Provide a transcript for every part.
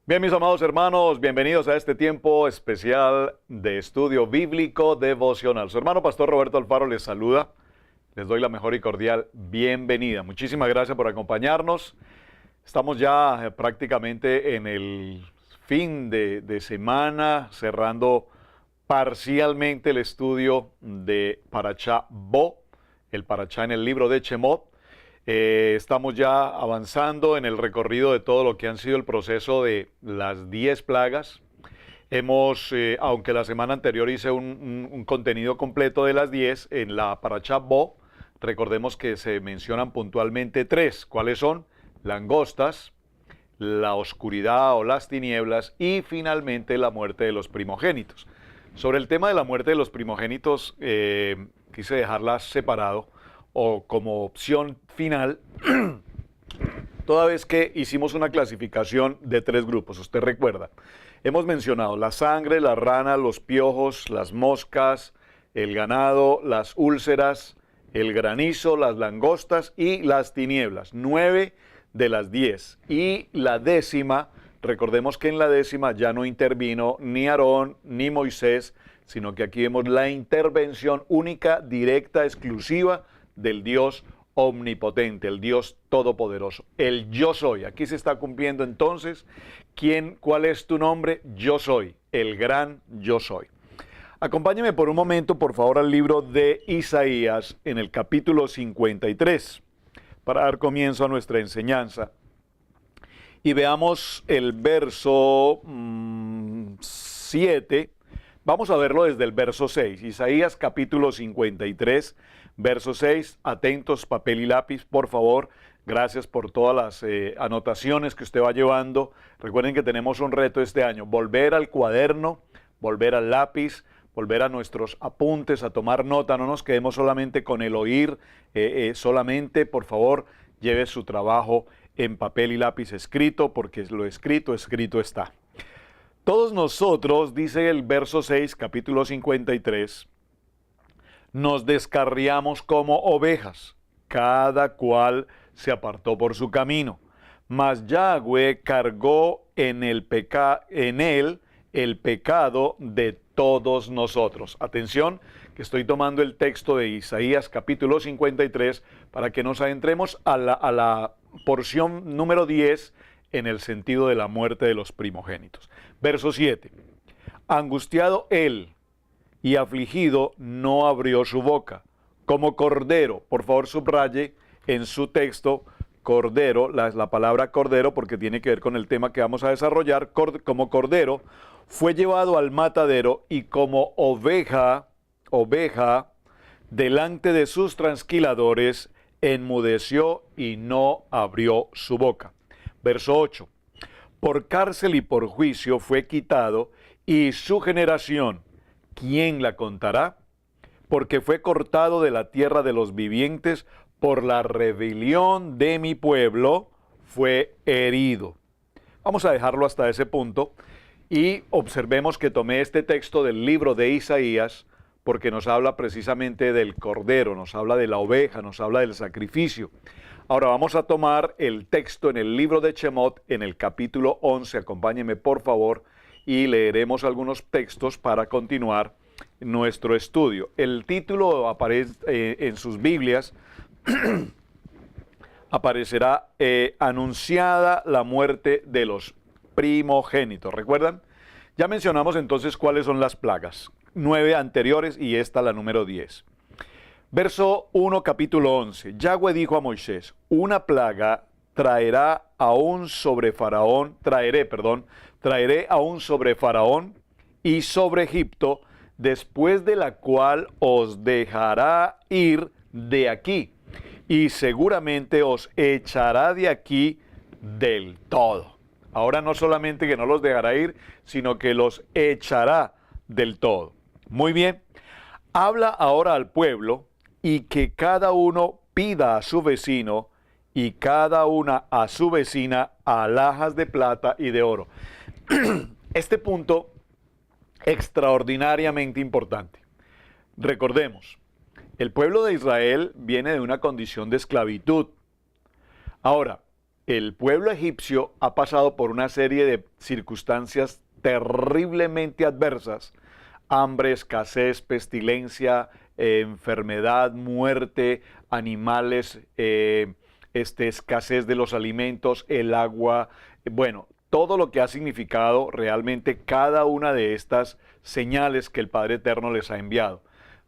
Bien, mis amados hermanos, bienvenidos a este tiempo especial de estudio bíblico devocional. Su hermano Pastor Roberto Alfaro les saluda. Les doy la mejor y cordial bienvenida. Muchísimas gracias por acompañarnos. Estamos ya prácticamente en el fin de semana, cerrando parcialmente el estudio de Parashá Bo, el Parashá en el libro de Shemot. Estamos ya avanzando en el recorrido de todo lo que han sido el proceso de las 10 plagas. Aunque la semana anterior hice un contenido completo de las 10, en la Parashá Bo, recordemos que se mencionan puntualmente 3. ¿Cuáles son? Langostas, la oscuridad o las tinieblas y finalmente la muerte de los primogénitos. Sobre el tema de la muerte de los primogénitos, quise dejarla separado o como opción final, toda vez que hicimos una clasificación de 3 grupos. Usted recuerda, hemos mencionado la sangre, la rana, los piojos, las moscas, el ganado, las úlceras, el granizo, las langostas y las tinieblas. 9 de las 10. Y la 10ª, recordemos que en la 10ª ya no intervino ni Aarón ni Moisés, sino que aquí vemos la intervención única, directa, exclusiva del Dios omnipotente, el Dios todopoderoso, el yo soy. Aquí se está cumpliendo entonces, ¿cuál es tu nombre? Yo soy, el gran yo soy. Acompáñeme por un momento, por favor, al libro de Isaías en el capítulo 53, para dar comienzo a nuestra enseñanza. Y veamos el verso 7. Vamos a verlo desde el verso 6. Isaías capítulo 53, verso 6. Atentos, papel y lápiz, por favor. Gracias por todas las anotaciones que usted va llevando. Recuerden que tenemos un reto este año. Volver al cuaderno, volver al lápiz, volver a nuestros apuntes, a tomar nota. No nos quedemos solamente con el oír. Solamente, por favor, lleve su trabajo en papel y lápiz escrito, porque lo escrito, escrito está. Todos nosotros, dice el verso 6, capítulo 53, nos descarriamos como ovejas, cada cual se apartó por su camino. Mas Yahweh cargó en él el pecado de todos nosotros. Atención, que estoy tomando el texto de Isaías capítulo 53 para que nos adentremos a la porción número 10 en el sentido de la muerte de los primogénitos. Verso 7. Angustiado él y afligido no abrió su boca. Como cordero, por favor subraye en su texto cordero, la palabra cordero, porque tiene que ver con el tema que vamos a desarrollar. Como cordero fue llevado al matadero y como oveja delante de sus trasquiladores enmudeció y no abrió su boca. Verso 8. Por cárcel y por juicio fue quitado, y su generación, ¿quién la contará? Porque fue cortado de la tierra de los vivientes, por la rebelión de mi pueblo fue herido. Vamos a dejarlo hasta ese punto y observemos que tomé este texto del libro de Isaías porque nos habla precisamente del cordero, nos habla de la oveja, nos habla del sacrificio. Ahora vamos a tomar el texto en el libro de Shemot, en el capítulo 11. Acompáñenme por favor y leeremos algunos textos para continuar nuestro estudio. El título aparece en sus Biblias, aparecerá anunciada la muerte de los primogénitos. ¿Recuerdan? Ya mencionamos entonces cuáles son las plagas. 9 anteriores y esta la número 10. Verso 1, capítulo 11. Yahweh dijo a Moisés: una plaga traeré aún sobre Faraón y sobre Egipto, después de la cual os dejará ir de aquí, y seguramente os echará de aquí del todo. Ahora no solamente que no los dejará ir, sino que los echará del todo. Muy bien. Habla ahora al pueblo y que cada uno pida a su vecino y cada una a su vecina alhajas de plata y de oro. Este punto extraordinariamente importante. Recordemos, el pueblo de Israel viene de una condición de esclavitud. Ahora, el pueblo egipcio ha pasado por una serie de circunstancias terriblemente adversas: hambre, escasez, pestilencia, enfermedad, muerte, animales, escasez de los alimentos, el agua, bueno, todo lo que ha significado realmente cada una de estas señales que el Padre Eterno les ha enviado.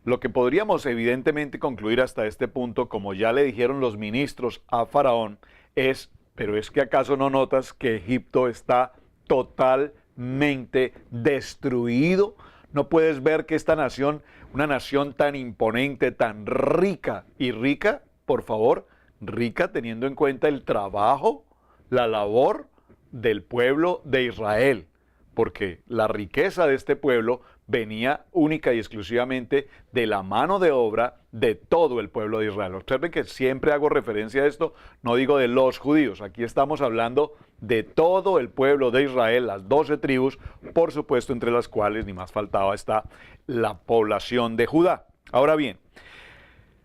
Lo que podríamos evidentemente concluir hasta este punto, como ya le dijeron los ministros a Faraón, es: pero es que ¿acaso no notas que Egipto está totalmente destruido? ¿No puedes ver que esta nación, una nación tan imponente, tan rica, y rica, por favor, rica teniendo en cuenta el trabajo, la labor del pueblo de Israel? Porque la riqueza de este pueblo venía única y exclusivamente de la mano de obra de todo el pueblo de Israel. Observen que siempre hago referencia a esto, no digo de los judíos, aquí estamos hablando de todo el pueblo de Israel, las 12 tribus, por supuesto, entre las cuales, ni más faltaba, está la población de Judá. Ahora bien,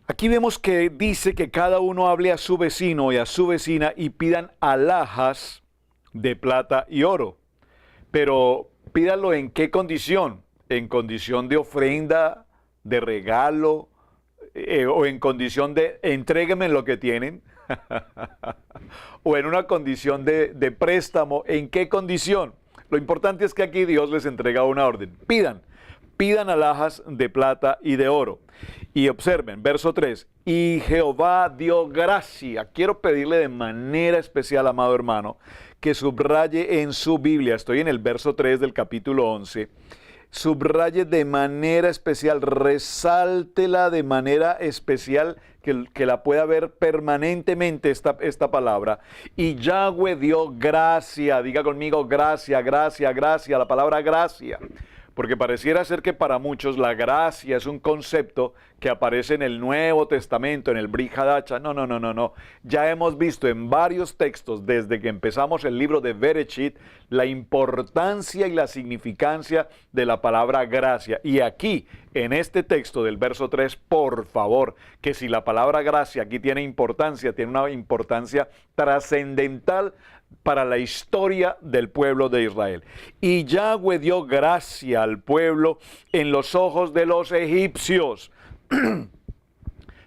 aquí vemos que dice que cada uno hable a su vecino y a su vecina y pidan alhajas de plata y oro. Pero pídalo ¿en qué condición? ¿En condición de ofrenda, de regalo, o en condición de entréguenme lo que tienen? ¿O en una condición de préstamo? ¿En qué condición? Lo importante es que aquí Dios les entrega una orden. Pidan alhajas de plata y de oro. Y observen, verso 3, y Jehová dio gracia. Quiero pedirle de manera especial, amado hermano, que subraye en su Biblia, estoy en el verso 3 del capítulo 11, subraye de manera especial, resáltela de manera especial, que la pueda ver permanentemente esta palabra. Y Yahweh dio gracia, diga conmigo gracia, gracia, gracia, la palabra gracia. Porque pareciera ser que para muchos la gracia es un concepto que aparece en el Nuevo Testamento, en el Brit Hadacha. No. Ya hemos visto en varios textos, desde que empezamos el libro de Bereshit, la importancia y la significancia de la palabra gracia. Y aquí, en este texto del verso 3, por favor, que si la palabra gracia aquí tiene una importancia trascendental para la historia del pueblo de Israel. Y Yahweh dio gracia al pueblo en los ojos de los egipcios.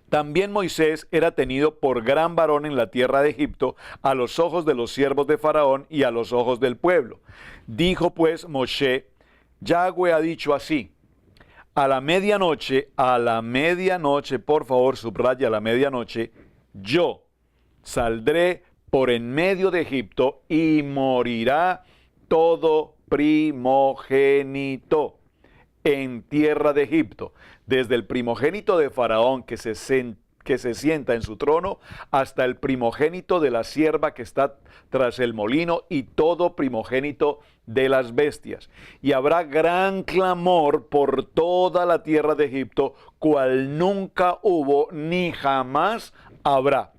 También Moisés era tenido por gran varón en la tierra de Egipto a los ojos de los siervos de Faraón y a los ojos del pueblo. Dijo pues Moshe: Yahweh ha dicho así: a la medianoche, por favor, subraya, a la medianoche, yo saldré por en medio de Egipto y morirá todo primogénito en tierra de Egipto, desde el primogénito de Faraón que se sienta en su trono, hasta el primogénito de la sierva que está tras el molino, y todo primogénito de las bestias. Y habrá gran clamor por toda la tierra de Egipto, cual nunca hubo ni jamás habrá.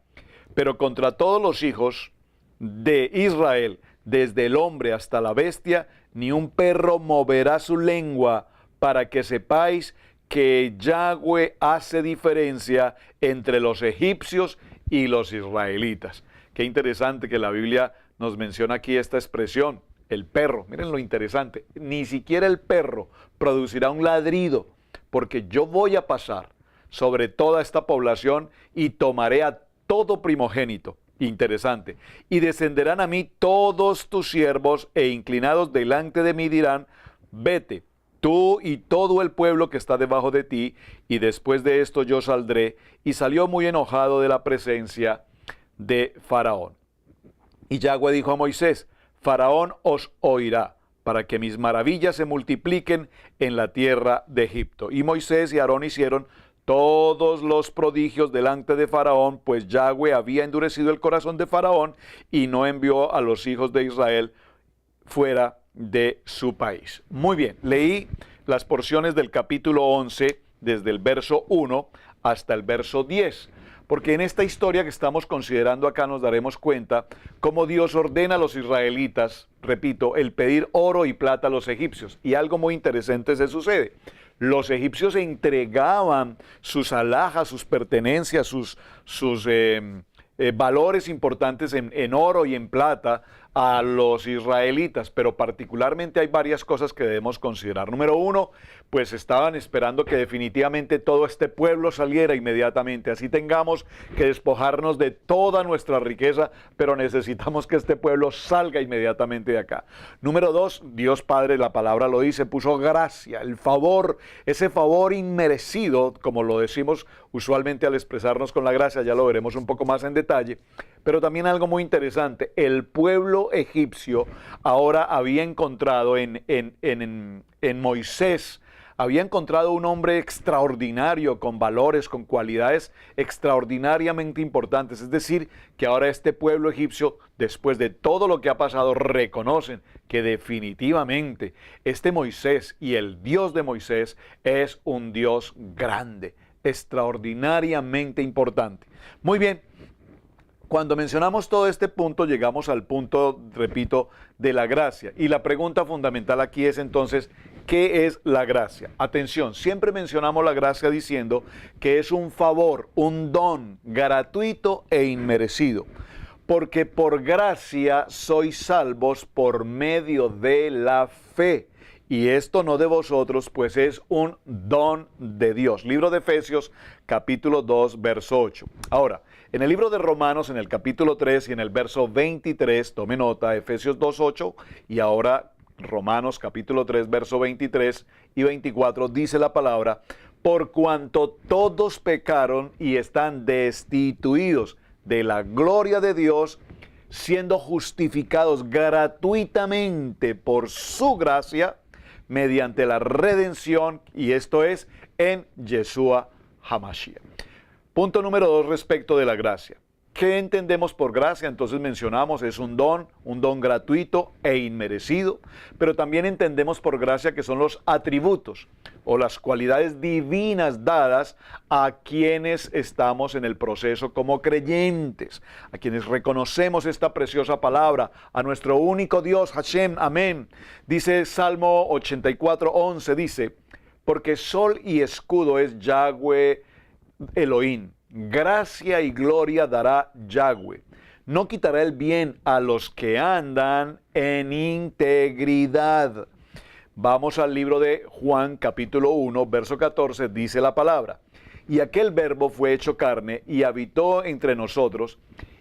Pero contra todos los hijos de Israel, desde el hombre hasta la bestia, ni un perro moverá su lengua, para que sepáis que Yahweh hace diferencia entre los egipcios y los israelitas. Qué interesante que la Biblia nos menciona aquí esta expresión, el perro. Miren lo interesante, ni siquiera el perro producirá un ladrido, porque yo voy a pasar sobre toda esta población y tomaré a todo primogénito. Interesante. Y descenderán a mí todos tus siervos, e inclinados delante de mí dirán: vete, tú y todo el pueblo que está debajo de ti, y después de esto yo saldré. Y salió muy enojado de la presencia de Faraón. Y Yahweh dijo a Moisés: Faraón os oirá, para que mis maravillas se multipliquen en la tierra de Egipto. Y Moisés y Aarón hicieron todos los prodigios delante de Faraón, pues Yahweh había endurecido el corazón de Faraón y no envió a los hijos de Israel fuera de su país. Muy bien, leí las porciones del capítulo 11 desde el verso 1 hasta el verso 10, porque en esta historia que estamos considerando acá nos daremos cuenta cómo Dios ordena a los israelitas, repito, el pedir oro y plata a los egipcios, y algo muy interesante se sucede. Los egipcios entregaban sus alhajas, sus pertenencias, sus valores importantes en oro y en plata a los israelitas, pero particularmente hay varias cosas que debemos considerar. Número uno, pues estaban esperando que definitivamente todo este pueblo saliera inmediatamente, así tengamos que despojarnos de toda nuestra riqueza, pero necesitamos que este pueblo salga inmediatamente de acá. Número dos, Dios Padre, la palabra lo dice, puso gracia, el favor, ese favor inmerecido, como lo decimos usualmente al expresarnos con la gracia, ya lo veremos un poco más en detalle, pero también algo muy interesante, el pueblo egipcio ahora había encontrado en Moisés, había encontrado un hombre extraordinario, con valores, con cualidades extraordinariamente importantes. Es decir, que ahora este pueblo egipcio, después de todo lo que ha pasado, reconocen que definitivamente este Moisés y el Dios de Moisés es un Dios grande, extraordinariamente importante. Muy bien. Cuando mencionamos todo este punto, llegamos al punto, repito, de la gracia. Y la pregunta fundamental aquí es entonces, ¿qué es la gracia? Atención, siempre mencionamos la gracia diciendo que es un favor, un don gratuito e inmerecido. Porque por gracia sois salvos por medio de la fe. Y esto no de vosotros, pues es un don de Dios. Libro de Efesios, capítulo 2, verso 8. Ahora, en el libro de Romanos, en el capítulo 3 y en el verso 23, tome nota, Efesios 2, 8, y ahora Romanos, capítulo 3, verso 23 y 24, dice la palabra, por cuanto todos pecaron y están destituidos de la gloria de Dios, siendo justificados gratuitamente por su gracia, mediante la redención, y esto es en Yeshua HaMashiach. Punto número 2 respecto de la gracia. ¿Qué entendemos por gracia? Entonces mencionamos, es un don gratuito e inmerecido, pero también entendemos por gracia que son los atributos o las cualidades divinas dadas a quienes estamos en el proceso como creyentes, a quienes reconocemos esta preciosa palabra, a nuestro único Dios, Hashem, amén. Dice Salmo 84:11, dice, porque sol y escudo es Yahweh Elohim, gracia y gloria dará Yahweh. No quitará el bien a los que andan en integridad. Vamos al libro de Juan, capítulo 1, verso 14, dice la palabra. Y aquel verbo fue hecho carne y habitó entre nosotros,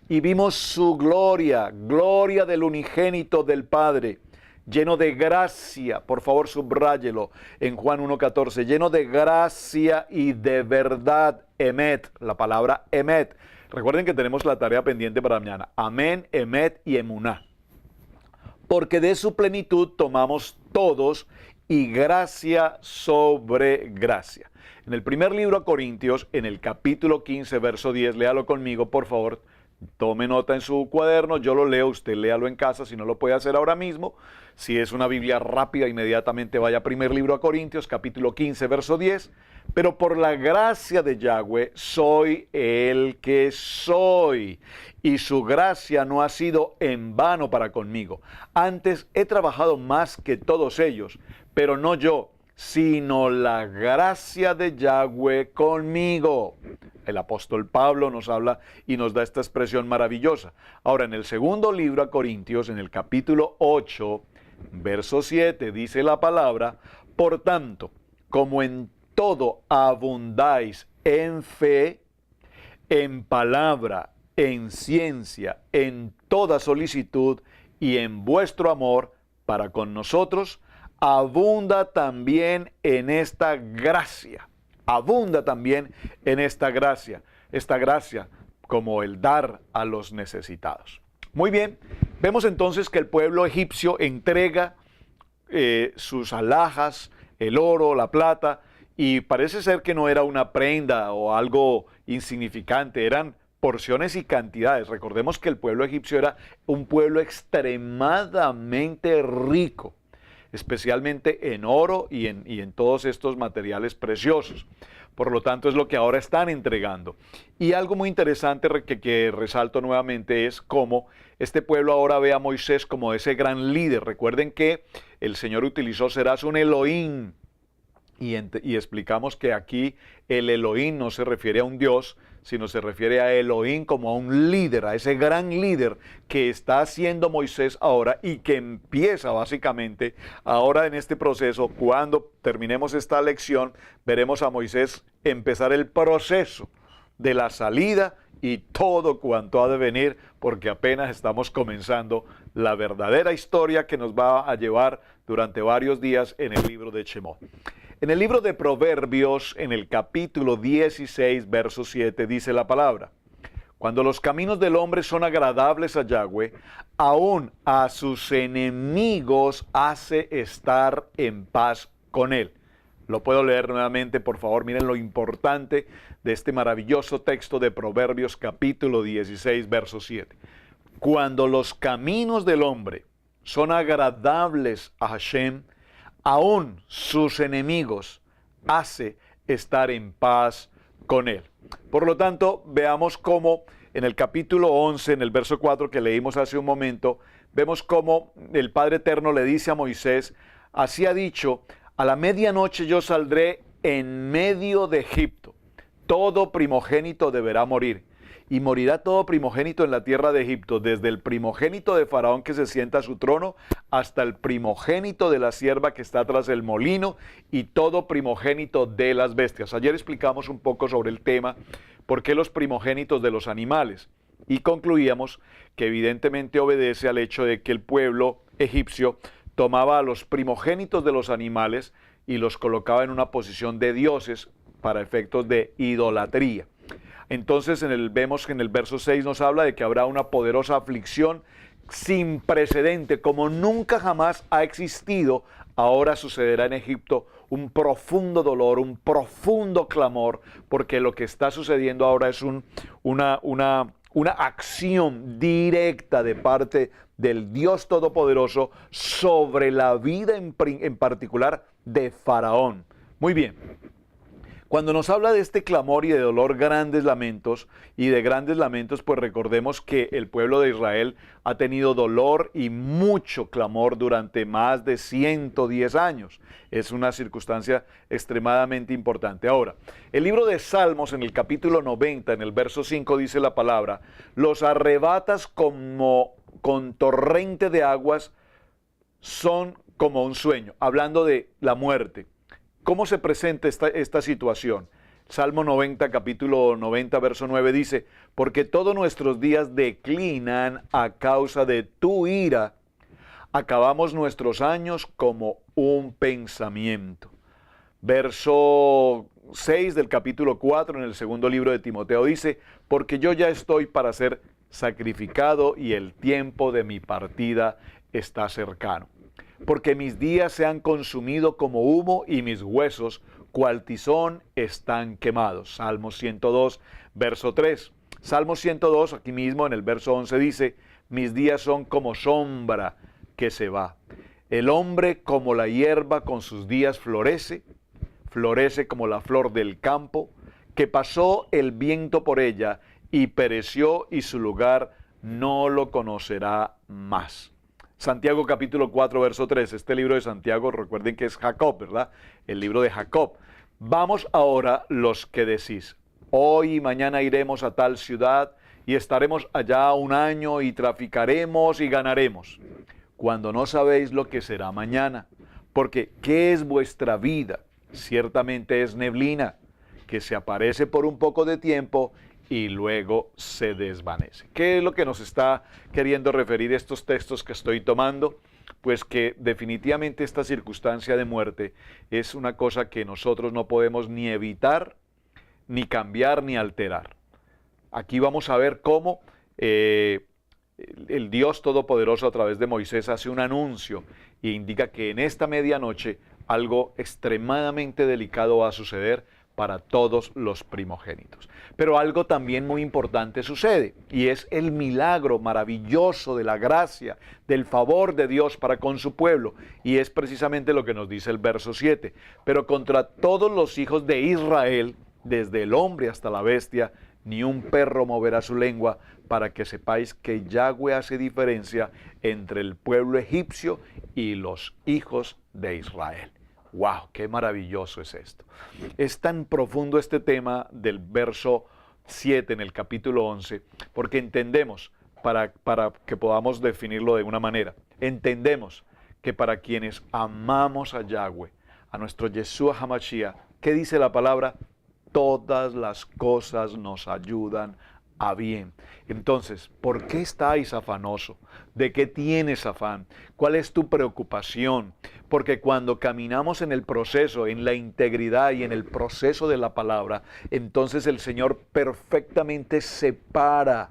y vimos su gloria, gloria del unigénito del Padre, lleno de gracia, por favor subráyelo en Juan 1:14, lleno de gracia y de verdad, emet, la palabra emet. Recuerden que tenemos la tarea pendiente para mañana, amén, emet y emuná. Porque de su plenitud tomamos todos y gracia sobre gracia. En el primer libro a Corintios, en el capítulo 15, verso 10, léalo conmigo, por favor. Tome nota en su cuaderno, yo lo leo, usted léalo en casa, si no lo puede hacer ahora mismo. Si es una Biblia rápida, inmediatamente vaya a primer libro a Corintios, capítulo 15, verso 10. Pero por la gracia de Yahweh soy el que soy, y su gracia no ha sido en vano para conmigo. Antes he trabajado más que todos ellos, pero no yo, sino la gracia de Yahweh conmigo. El apóstol Pablo nos habla y nos da esta expresión maravillosa. Ahora, en el segundo libro a Corintios, en el capítulo 8, verso 7, dice la palabra, por tanto, como en todo abundáis en fe, en palabra, en ciencia, en toda solicitud y en vuestro amor para con nosotros, abunda también en esta gracia. Abunda también en esta gracia como el dar a los necesitados. Muy bien, vemos entonces que el pueblo egipcio entrega sus alhajas, el oro, la plata, y parece ser que no era una prenda o algo insignificante, eran porciones y cantidades. Recordemos que el pueblo egipcio era un pueblo extremadamente rico, especialmente en oro y en todos estos materiales preciosos. Por lo tanto, es lo que ahora están entregando. Y algo muy interesante que resalto nuevamente es cómo este pueblo ahora ve a Moisés como ese gran líder. Recuerden que el Señor utilizó serás un Elohim. y explicamos que aquí el Elohim no se refiere a un Dios, sino se refiere a Elohim como a un líder, a ese gran líder que está haciendo Moisés ahora y que empieza básicamente ahora en este proceso. Cuando terminemos esta lección, veremos a Moisés empezar el proceso de la salida y todo cuanto ha de venir, porque apenas estamos comenzando la verdadera historia que nos va a llevar durante varios días en el libro de Shemot. En el libro de Proverbios, en el capítulo 16, verso 7, dice la palabra: cuando los caminos del hombre son agradables a Yahweh, aún a sus enemigos hace estar en paz con él. Lo puedo leer nuevamente, por favor. Miren lo importante de este maravilloso texto de Proverbios capítulo 16, verso 7. Cuando los caminos del hombre son agradables a Hashem, aún sus enemigos hace estar en paz con él. Por lo tanto, veamos cómo en el capítulo 11, en el verso 4 que leímos hace un momento, vemos cómo el Padre Eterno le dice a Moisés: así ha dicho, a la medianoche yo saldré en medio de Egipto. Todo primogénito deberá morir. Y morirá todo primogénito en la tierra de Egipto, desde el primogénito de Faraón que se sienta a su trono, hasta el primogénito de la sierva que está tras el molino, y todo primogénito de las bestias. Ayer explicamos un poco sobre el tema, por qué los primogénitos de los animales. Y concluíamos que evidentemente obedece al hecho de que el pueblo egipcio tomaba a los primogénitos de los animales y los colocaba en una posición de dioses para efectos de idolatría. Entonces vemos que en el verso 6 nos habla de que habrá una poderosa aflicción sin precedente, como nunca jamás ha existido. Ahora sucederá en Egipto un profundo dolor, un profundo clamor, porque lo que está sucediendo ahora es una acción directa de parte del Dios Todopoderoso sobre la vida en particular de Faraón. Muy bien. Cuando nos habla de este clamor y de dolor, grandes lamentos, pues recordemos que el pueblo de Israel ha tenido dolor y mucho clamor durante más de 110 años. Es una circunstancia extremadamente importante. Ahora, el libro de Salmos, en el capítulo 90, en el verso 5, dice la palabra: los arrebatas como con torrente de aguas, son como un sueño, hablando de la muerte. ¿Cómo se presenta esta situación? Salmo 90, capítulo 90, verso 9 dice: porque todos nuestros días declinan a causa de tu ira, acabamos nuestros años como un pensamiento. Verso 6 del capítulo 4, en el segundo libro de Timoteo, dice: porque yo ya estoy para ser sacrificado y el tiempo de mi partida está cercano. Porque mis días se han consumido como humo y mis huesos, cual tizón, están quemados. Salmo 102, verso 3. Salmo 102, aquí mismo en el verso 11 dice: mis días son como sombra que se va. El hombre como la hierba con sus días florece, florece como la flor del campo, que pasó el viento por ella y pereció y su lugar no lo conocerá más. Santiago capítulo 4, verso 3, este libro de Santiago, recuerden que es Jacob, ¿verdad? El libro de Jacob. Vamos ahora los que decís: hoy y mañana iremos a tal ciudad y estaremos allá un año y traficaremos y ganaremos, cuando no sabéis lo que será mañana. Porque ¿qué es vuestra vida? Ciertamente es neblina, que se aparece por un poco de tiempo y luego se desvanece. ¿Qué es lo que nos está queriendo referir estos textos que estoy tomando? Pues que definitivamente esta circunstancia de muerte es una cosa que nosotros no podemos ni evitar, ni cambiar, ni alterar. Aquí vamos a ver cómo el Dios Todopoderoso a través de Moisés hace un anuncio e indica que en esta medianoche algo extremadamente delicado va a suceder para todos los primogénitos. Pero algo también muy importante sucede, y es el milagro maravilloso de la gracia, del favor de Dios para con su pueblo, y es precisamente lo que nos dice el verso 7. Pero contra todos los hijos de Israel, desde el hombre hasta la bestia, ni un perro moverá su lengua, para que sepáis que Yahweh hace diferencia entre el pueblo egipcio y los hijos de Israel. ¡Wow! ¡Qué maravilloso es esto! Es tan profundo este tema del verso 7 en el capítulo 11, porque entendemos, para que podamos definirlo de una manera, entendemos que para quienes amamos a Yahweh, a nuestro Yeshua HaMashiach, ¿qué dice la palabra? Todas las cosas nos ayudan a bien. Entonces, ¿por qué estáis afanoso? ¿De qué tienes afán? ¿Cuál es tu preocupación? Porque cuando caminamos en el proceso, en la integridad y en el proceso de la palabra, entonces el Señor perfectamente separa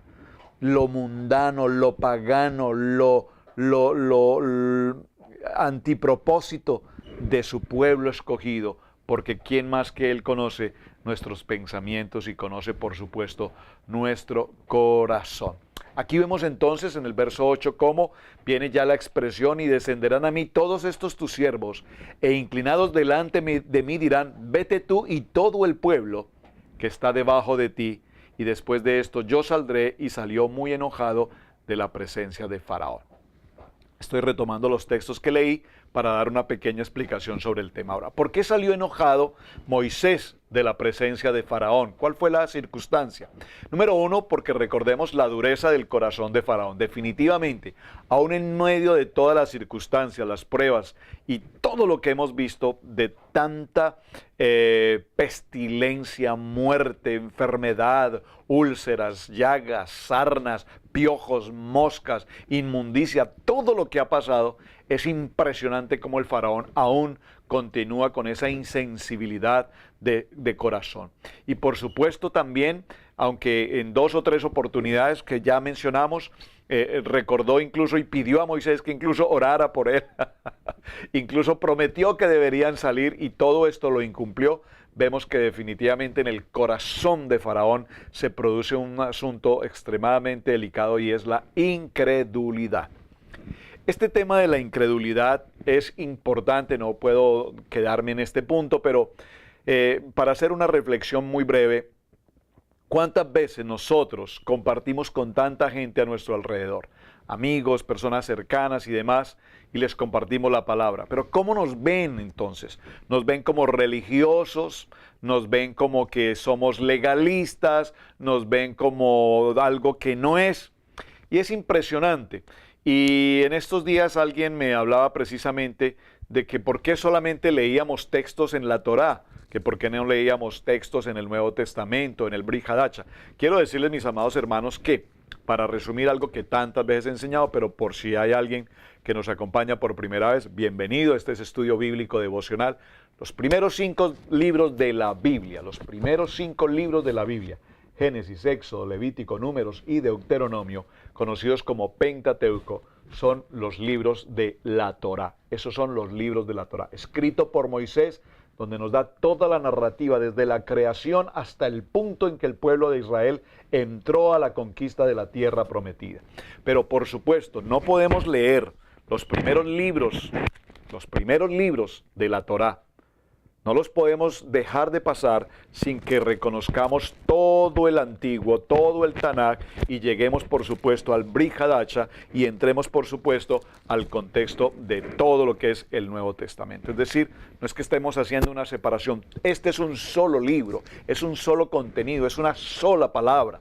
lo mundano, lo pagano, lo antipropósito de su pueblo escogido, porque ¿quién más que Él conoce nuestros pensamientos y conoce, por supuesto, nuestro corazón? Aquí vemos entonces en el verso 8 cómo viene ya la expresión: y descenderán a mí todos estos tus siervos, e inclinados delante de mí dirán, vete tú y todo el pueblo que está debajo de ti. Y después de esto yo saldré. Y salió muy enojado de la presencia de Faraón. Estoy retomando los textos que leí para dar una pequeña explicación sobre el tema. Ahora, ¿por qué salió enojado Moisés de la presencia de Faraón? ¿Cuál fue la circunstancia? Número uno, porque recordemos la dureza del corazón de Faraón. Definitivamente, aún en medio de todas las circunstancias, las pruebas y todo lo que hemos visto de tanta pestilencia, muerte, enfermedad, úlceras, llagas, sarnas, piojos, moscas, inmundicia, todo lo que ha pasado, es impresionante cómo el Faraón aún continúa con esa insensibilidad de corazón. Y por supuesto también, aunque en 2 o 3 oportunidades que ya mencionamos, recordó incluso y pidió a Moisés que incluso orara por él, incluso prometió que deberían salir, y todo esto lo incumplió. Vemos que definitivamente en el corazón de Faraón se produce un asunto extremadamente delicado, y es la incredulidad. Este tema de la incredulidad es importante, no puedo quedarme en este punto, pero para hacer una reflexión muy breve, ¿cuántas veces nosotros compartimos con tanta gente a nuestro alrededor? Amigos, personas cercanas y demás, y les compartimos la palabra. Pero ¿cómo nos ven entonces? ¿Nos ven como religiosos? ¿Nos ven como que somos legalistas? ¿Nos ven como algo que no es? Y es impresionante. Y en estos días alguien me hablaba precisamente de que por qué solamente leíamos textos en la Torá, que por qué no leíamos textos en el Nuevo Testamento, en el Brit Hadacha. Quiero decirles, mis amados hermanos, que, para resumir algo que tantas veces he enseñado, pero por si hay alguien que nos acompaña por primera vez, bienvenido. Este es Estudio Bíblico Devocional. Los primeros 5 libros de la Biblia, Génesis, Éxodo, Levítico, Números y Deuteronomio, conocidos como Pentateuco, son los libros de la Torá. Esos son los libros de la Torá, escrito por Moisés, donde nos da toda la narrativa desde la creación hasta el punto en que el pueblo de Israel entró a la conquista de la tierra prometida. Pero por supuesto, no podemos leer los primeros libros de la Torá. No los podemos dejar de pasar sin que reconozcamos todo el Antiguo, todo el Tanaj, y lleguemos, por supuesto, al Brit Hadacha y entremos, por supuesto, al contexto de todo lo que es el Nuevo Testamento. Es decir, no es que estemos haciendo una separación. Este es un solo libro, es un solo contenido, es una sola palabra.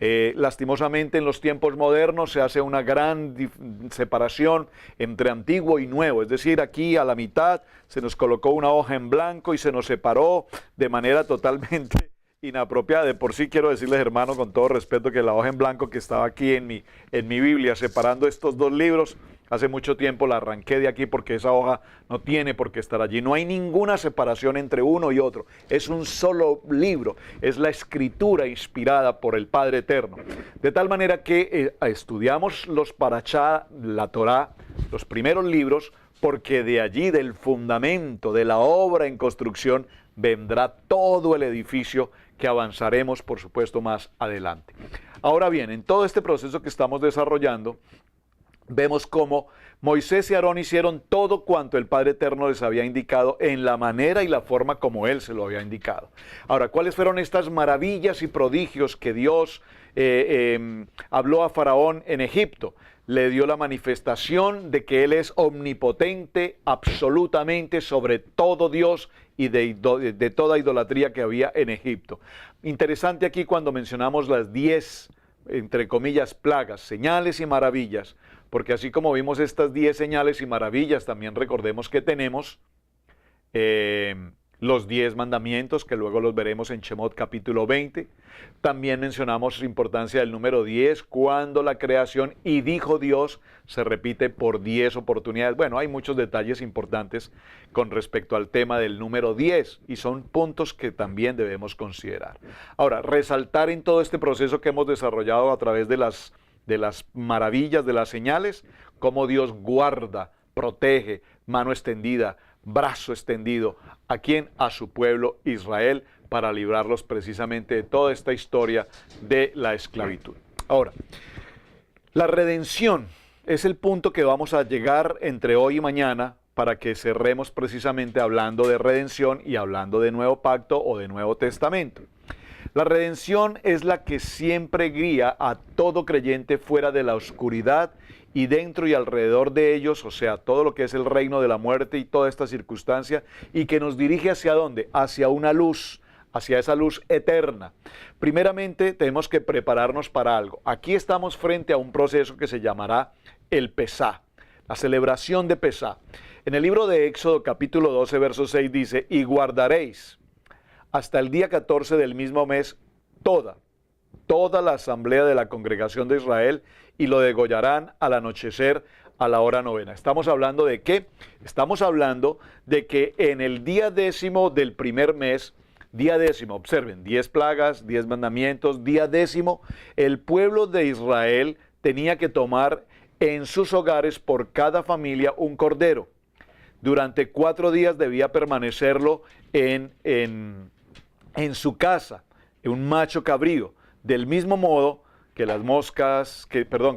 Lastimosamente, en los tiempos modernos se hace una gran separación entre Antiguo y Nuevo. Es decir, aquí a la mitad se nos colocó una hoja en blanco y se nos separó de manera totalmente inapropiada. De por sí quiero decirles, hermano, con todo respeto, que la hoja en blanco que estaba aquí en mi Biblia separando estos 2 libros, hace mucho tiempo la arranqué de aquí, porque esa hoja no tiene por qué estar allí. No hay ninguna separación entre uno y otro. Es un solo libro. Es la escritura inspirada por el Padre Eterno. De tal manera que estudiamos los Parashá, la Torá, los primeros libros, porque de allí, del fundamento, de la obra en construcción, vendrá todo el edificio que avanzaremos, por supuesto, más adelante. Ahora bien, en todo este proceso que estamos desarrollando, vemos cómo Moisés y Aarón hicieron todo cuanto el Padre Eterno les había indicado, en la manera y la forma como Él se lo había indicado. Ahora, ¿cuáles fueron estas maravillas y prodigios que Dios habló a Faraón en Egipto? le dio la manifestación de que Él es omnipotente absolutamente sobre todo Dios y de toda idolatría que había en Egipto. Interesante aquí cuando mencionamos las 10, entre comillas, plagas, señales y maravillas, porque así como vimos estas 10 señales y maravillas, también recordemos que tenemos los 10 mandamientos, que luego los veremos en Shemot capítulo 20. También mencionamos la importancia del número 10, cuando la creación y dijo Dios se repite por 10 oportunidades. Bueno, hay muchos detalles importantes con respecto al tema del número 10 y son puntos que también debemos considerar. Ahora, resaltar en todo este proceso que hemos desarrollado a través de las maravillas, de las señales, cómo Dios guarda, protege, mano extendida, brazo extendido, ¿a quién? A su pueblo Israel, para librarlos precisamente de toda esta historia de la esclavitud. Ahora, la redención es el punto que vamos a llegar entre hoy y mañana para que cerremos precisamente hablando de redención y hablando de Nuevo Pacto o de Nuevo Testamento. La redención es la que siempre guía a todo creyente fuera de la oscuridad y dentro y alrededor de ellos, o sea, todo lo que es el reino de la muerte y toda esta circunstancia, y que nos dirige hacia dónde, hacia una luz, hacia esa luz eterna. Primeramente tenemos que prepararnos para algo. Aquí estamos frente a un proceso que se llamará el Pesá, la celebración de Pesá. En el libro de Éxodo capítulo 12, verso 6 dice, y guardaréis hasta el día 14 del mismo mes toda la asamblea de la congregación de Israel, y lo degollarán al anochecer a la hora novena. ¿Estamos hablando de qué? Estamos hablando de que en el día 10 del primer mes, día 10, observen, 10 plagas, 10 mandamientos, día 10, el pueblo de Israel tenía que tomar en sus hogares por cada familia un cordero. Durante 4 días debía permanecerlo en su casa, un macho cabrío. Del mismo modo que las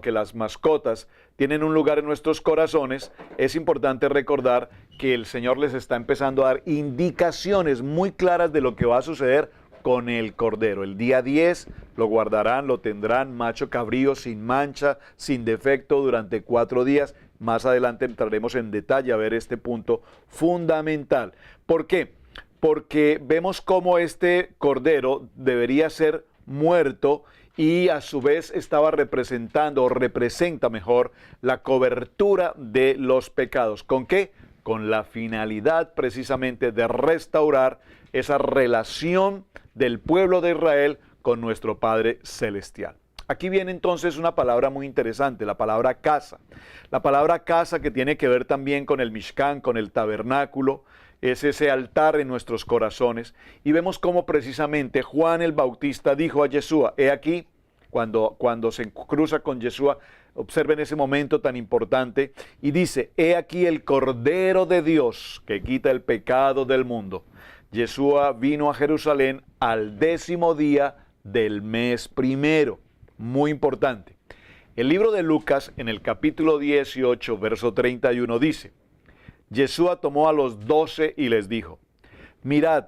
que las mascotas tienen un lugar en nuestros corazones, es importante recordar que el Señor les está empezando a dar indicaciones muy claras de lo que va a suceder con el cordero. El día 10 lo guardarán, lo tendrán, macho cabrío, sin mancha, sin defecto, durante 4 días. Más adelante entraremos en detalle a ver este punto fundamental. ¿Por qué? Porque vemos cómo este cordero debería ser muerto y a su vez estaba representando, o representa mejor, la cobertura de los pecados. ¿Con qué? Con la finalidad precisamente de restaurar esa relación del pueblo de Israel con nuestro Padre Celestial. Aquí viene entonces una palabra muy interesante, la palabra casa. La palabra casa que tiene que ver también con el Mishkan, con el tabernáculo, es ese altar en nuestros corazones. Y vemos cómo precisamente Juan el Bautista dijo a Yeshua, he aquí, cuando se cruza con Yeshua, observen ese momento tan importante, y dice, he aquí el Cordero de Dios que quita el pecado del mundo. Yeshua vino a Jerusalén al 10º día del mes primero. Muy importante. El libro de Lucas, en el capítulo 18, verso 31, dice, Yeshua tomó a los 12 y les dijo, mirad,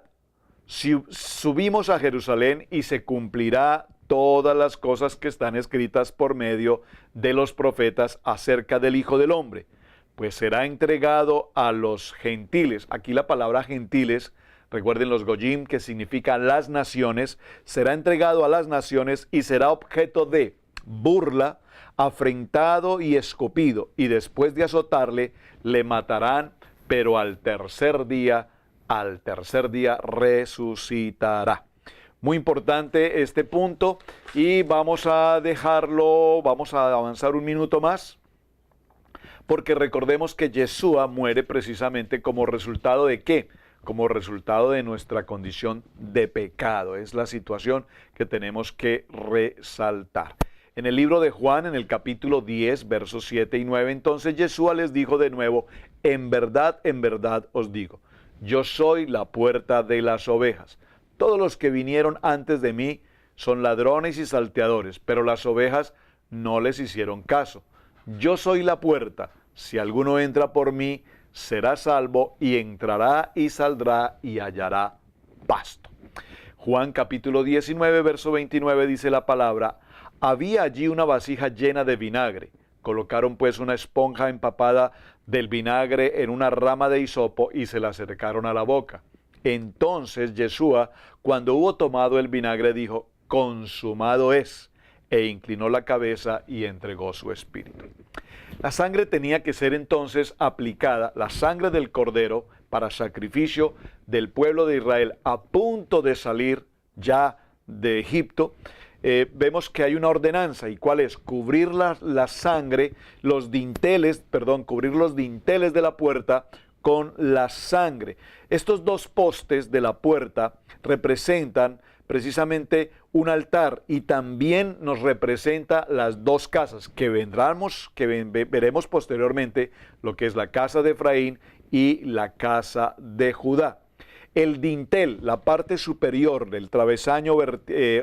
si subimos a Jerusalén y se cumplirá todas las cosas que están escritas por medio de los profetas acerca del Hijo del Hombre, pues será entregado a los gentiles. Aquí la palabra gentiles, recuerden los goyim, que significa las naciones, será entregado a las naciones y será objeto de burla, afrentado y escupido, y después de azotarle, le matarán, pero al tercer día resucitará. Muy importante este punto, y vamos a avanzar un minuto más, porque recordemos que Yeshua muere precisamente como resultado de ¿qué? Como resultado de nuestra condición de pecado. Es la situación que tenemos que resaltar. En el libro de Juan, en el capítulo 10, versos 7 y 9, entonces Yeshua les dijo de nuevo, en verdad os digo, yo soy la puerta de las ovejas. Todos los que vinieron antes de mí son ladrones y salteadores, pero las ovejas no les hicieron caso. Yo soy la puerta, si alguno entra por mí, será salvo, y entrará y saldrá y hallará pasto. Juan capítulo 19, verso 29 dice la palabra, había allí una vasija llena de vinagre, Colocaron pues una esponja empapada del vinagre en una rama de hisopo y se la acercaron a la boca. Entonces Yeshua, cuando hubo tomado el vinagre, dijo: consumado es, e inclinó la cabeza y entregó su espíritu. La sangre tenía que ser entonces aplicada, la sangre del cordero, para sacrificio del pueblo de Israel a punto de salir ya de Egipto. Vemos que hay una ordenanza, ¿y cuál es? Cubrir la sangre, cubrir los dinteles de la puerta con la sangre. Estos dos postes de la puerta representan precisamente un altar y también nos representa las dos casas que veremos posteriormente, lo que es la casa de Efraín y la casa de Judá. El dintel, la parte superior del travesaño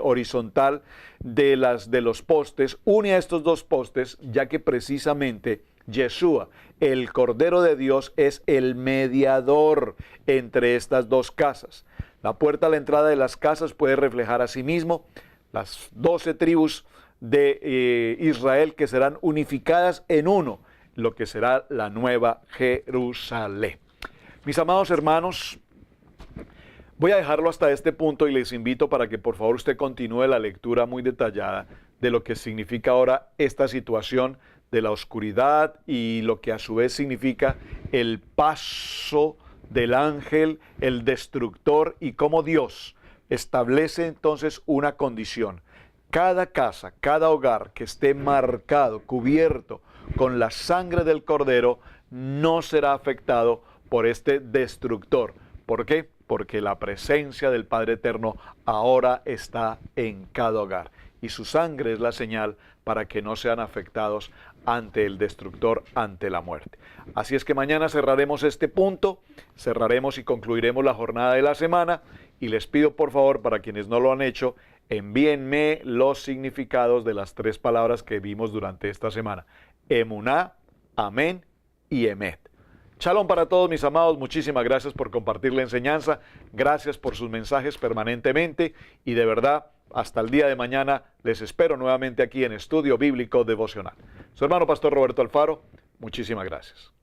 horizontal de los postes, une a estos dos postes, ya que precisamente Yeshua, el Cordero de Dios, es el mediador entre estas dos casas. La puerta a la entrada de las casas puede reflejar a sí mismo las 12 tribus de Israel, que serán unificadas en uno, lo que será la nueva Jerusalén. Mis amados hermanos, voy a dejarlo hasta este punto y les invito para que por favor usted continúe la lectura muy detallada de lo que significa ahora esta situación de la oscuridad y lo que a su vez significa el paso del ángel, el destructor, y cómo Dios establece entonces una condición. Cada casa, cada hogar que esté marcado, cubierto con la sangre del Cordero, no será afectado por este destructor. ¿Por qué? Porque la presencia del Padre Eterno ahora está en cada hogar. Y su sangre es la señal para que no sean afectados ante el destructor, ante la muerte. Así es que mañana cerraremos este punto, cerraremos y concluiremos la jornada de la semana, y les pido por favor, para quienes no lo han hecho, envíenme los significados de las tres palabras que vimos durante esta semana: Emuná, Amén y Emet. Shalom para todos mis amados, muchísimas gracias por compartir la enseñanza, gracias por sus mensajes permanentemente, y de verdad, hasta el día de mañana les espero nuevamente aquí en Estudio Bíblico Devocional. Su hermano Pastor Roberto Alfaro, muchísimas gracias.